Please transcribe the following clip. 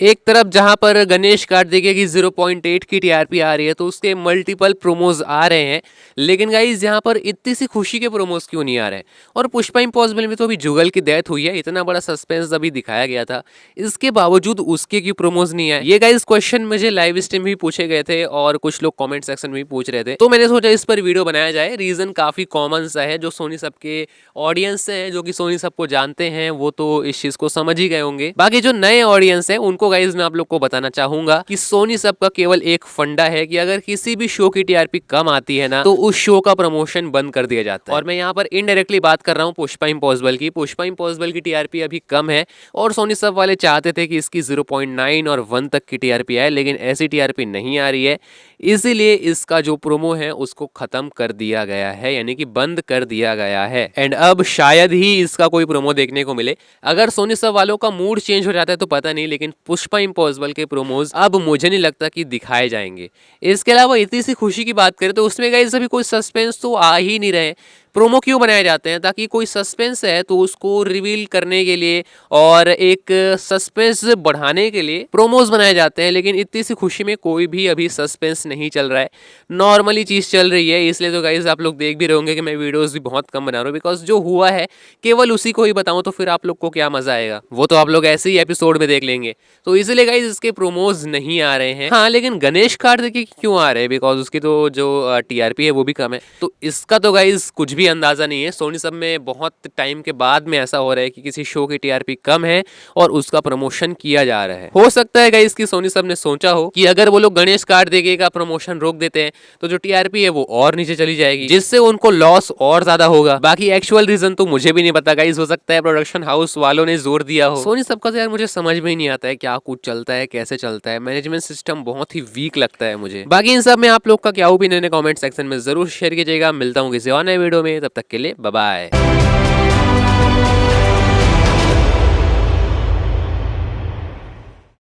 एक तरफ जहां पर गणेश कार्तिकेय की 0.8 की टीआरपी आ रही है तो उसके मल्टीपल प्रोमोज आ रहे हैं, लेकिन गाइज यहाँ पर इतनी सी खुशी के प्रोमोज क्यों नहीं आ रहे हैं? और पुष्पा इम्पॉसिबल में तो अभी जुगल की डेथ हुई है, इतना बड़ा सस्पेंस अभी दिखाया गया था, इसके बावजूद उसके क्यों प्रोमोज नहीं आए? ये गाइज क्वेश्चन मुझे लाइव स्ट्रीम भी पूछे गए थे और कुछ लोग कॉमेंट सेक्शन में भी पूछ रहे थे, तो मैंने सोचा इस पर वीडियो बनाया जाए। रीजन काफी कॉमन सा है, जो सोनी सब के ऑडियंस है, जो कि सोनी सब को जानते हैं, वो तो इस चीज को समझ ही गए होंगे। बाकी जो नए ऑडियंस है उनको गाइज मैं आप लोग को बताना चाहूंगा कि सोनी सब का केवल एक फंडा है कि अगर किसी भी शो की टीआरपी कम आती है ना, तो उस शो का प्रमोशन बंद कर दिया जाता है। और मैं यहाँ पर इनडायरेक्टली बात कर रहा हूँ पुष्पा इम्पॉसिबल की। पुष्पा इम्पॉसिबल की टीआरपी अभी कम है और सोनी सब वाले चाहते थे कि इसकी 0.9 और 1 तक की टीआरपी आए, लेकिन ऐसी टीआरपी नहीं आ रही है, इसीलिए इसका जो प्रोमो है उसको खत्म कर दिया गया है, यानी कि बंद कर दिया गया है। एंड अब शायद ही इसका कोई प्रोमो देखने को मिले। अगर सोनी सब वालों का मूड चेंज हो जाता है तो पता नहीं, लेकिन पुष्पा इम्पॉसिबल के प्रोमोज अब मुझे नहीं लगता कि दिखाए जाएंगे। इसके अलावा इतनी सी खुशी की बात करें तो उसमें गाइस अभी कोई सस्पेंस तो आ ही नहीं रहे। प्रोमो क्यों बनाए जाते हैं? ताकि कोई सस्पेंस है तो उसको रिवील करने के लिए और एक सस्पेंस बढ़ाने के लिए प्रोमोज बनाए जाते हैं, लेकिन इतनी सी खुशी में कोई भी अभी सस्पेंस नहीं चल रहा है, नॉर्मली चीज चल रही है। इसलिए तो गाइज आप लोग देख भी रहे होंगे कि मैं वीडियोस भी बहुत कम बना रहा हूँ, बिकॉज जो हुआ है केवल उसी को ही बताऊं तो फिर आप लोग को क्या मजा आएगा, वो तो आप लोग ऐसे ही एपिसोड में देख लेंगे। तो इसलिए गाइज इसके प्रोमोज नहीं आ रहे हैं। हाँ, लेकिन गणेश कार्तिकेय क्यों आ रहे हैं? बिकॉज उसकी तो जो टीआरपी है वो भी कम है, तो इसका तो गाइज कुछ भी अंदाजा नहीं है। सोनी सब में बहुत टाइम के बाद में ऐसा हो रहा है कि किसी शो की टीआरपी कम है और उसका प्रमोशन किया जा रहा है। हो सकता है गाइस कि सोनी सब ने सोचा हो कि अगर वो लोग गणेश कार्तिकेय का प्रमोशन रोक देते हैं तो जो टीआरपी है वो और नीचे चली जाएगी, जिससे उनको लॉस और ज्यादा होगा। बाकी एक्चुअल रीजन तो मुझे भी नहीं पता गाइस, हो सकता है प्रोडक्शन हाउस वालों ने जोर दिया हो। सोनी सब का तो यार मुझे समझ में ही नहीं आता है क्या कुछ चलता है, कैसे चलता है। मैनेजमेंट सिस्टम बहुत ही वीक लगता है मुझे। बाकी इन सब में आप लोग का क्या ओपिनियन है कमेंट सेक्शन में जरूर शेयर कीजिएगा। मिलता हूँ किसी और नए वीडियो में, तब तक के लिए बाय बाय।